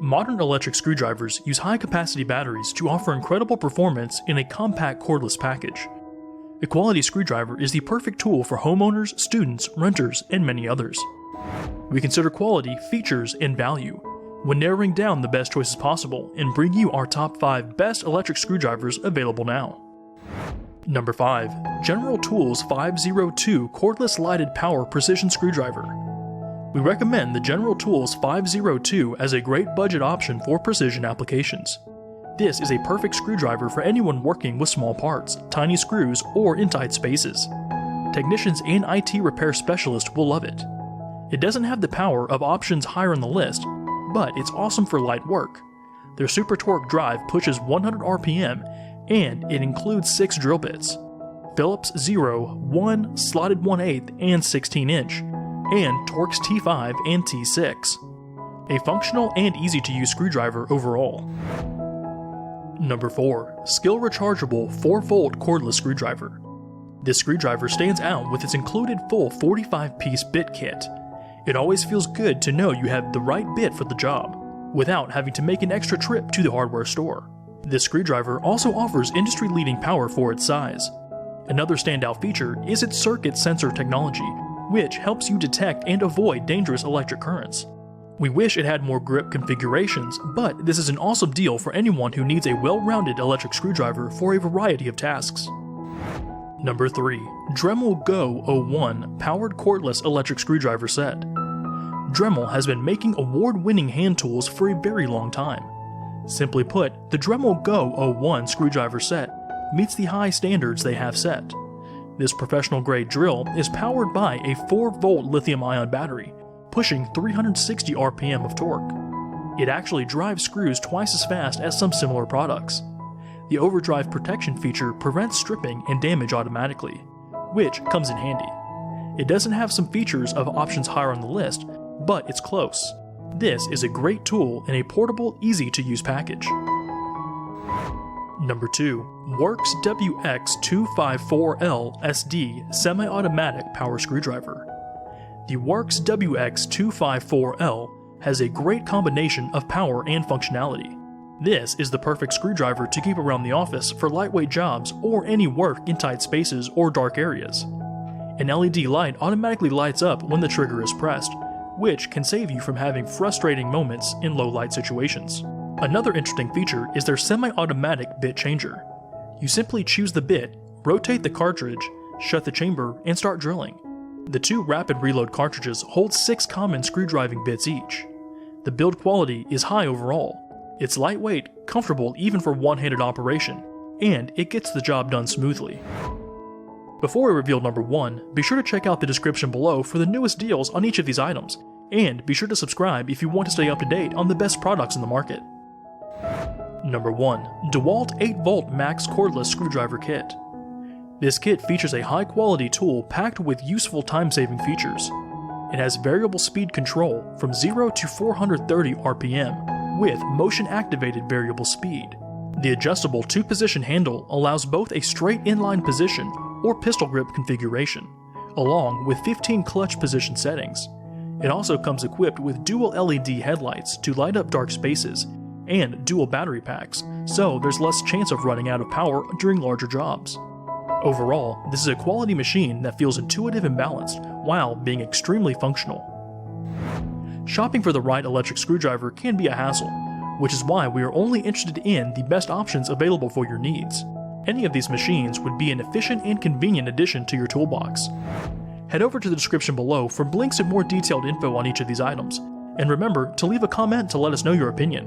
Modern electric screwdrivers use high-capacity batteries to offer incredible performance in a compact cordless package. A quality screwdriver is the perfect tool for homeowners, students, renters, and many others. We consider quality, features, and value when narrowing down the best choices possible and bring you our top 5 best electric screwdrivers available now. Number 5. General Tools 502 Cordless Lighted Power Precision Screwdriver. We recommend the General Tools 502 as a great budget option for precision applications. This is a perfect screwdriver for anyone working with small parts, tiny screws, or in tight spaces. Technicians and IT repair specialists will love it. It doesn't have the power of options higher on the list, but it's awesome for light work. Their Super Torque drive pushes 100 RPM, and it includes 6 drill bits: Phillips 0, 1, slotted 1/8, and 16-inch, and Torx T5 and T6. A functional and easy-to-use screwdriver overall. Number 4. SKIL Rechargeable 4-volt Cordless Screwdriver. This screwdriver stands out with its included full 45-piece bit kit. It always feels good to know you have the right bit for the job, without having to make an extra trip to the hardware store. This screwdriver also offers industry-leading power for its size. Another standout feature is its circuit sensor technology, which helps you detect and avoid dangerous electric currents. We wish it had more grip configurations, but this is an awesome deal for anyone who needs a well-rounded electric screwdriver for a variety of tasks. Number 3. Dremel Go 01 Powered Cordless Electric Screwdriver Set. Dremel has been making award-winning hand tools for a very long time. Simply put, the Dremel Go 01 screwdriver set meets the high standards they have set. This professional-grade drill is powered by a 4-volt lithium-ion battery, pushing 360 RPM of torque. It actually drives screws twice as fast as some similar products. The overdrive protection feature prevents stripping and damage automatically, which comes in handy. It doesn't have some features of options higher on the list, but it's close. This is a great tool in a portable, easy-to-use package. Number 2. WORX WX254L SD Semi-Automatic Power Screwdriver. The WORX WX254L has a great combination of power and functionality. This is the perfect screwdriver to keep around the office for lightweight jobs or any work in tight spaces or dark areas. An LED light automatically lights up when the trigger is pressed, which can save you from having frustrating moments in low light situations. Another interesting feature is their semi-automatic bit changer. You simply choose the bit, rotate the cartridge, shut the chamber, and start drilling. The 2 rapid reload cartridges hold 6 common screw-driving bits each. The build quality is high overall. It's lightweight, comfortable even for one-handed operation, and it gets the job done smoothly. Before we reveal number 1, be sure to check out the description below for the newest deals on each of these items, and be sure to subscribe if you want to stay up to date on the best products in the market. Number 1. DEWALT 8-Volt Max Cordless Screwdriver Kit. This kit features a high-quality tool packed with useful time-saving features. It has variable speed control from 0 to 430 RPM with motion-activated variable speed. The adjustable 2-position handle allows both a straight inline position or pistol grip configuration, along with 15 clutch position settings. It also comes equipped with dual LED headlights to light up dark spaces, and dual battery packs, so there's less chance of running out of power during larger jobs. Overall, this is a quality machine that feels intuitive and balanced, while being extremely functional. Shopping for the right electric screwdriver can be a hassle, which is why we are only interested in the best options available for your needs. Any of these machines would be an efficient and convenient addition to your toolbox. Head over to the description below for links and more detailed info on each of these items, and remember to leave a comment to let us know your opinion.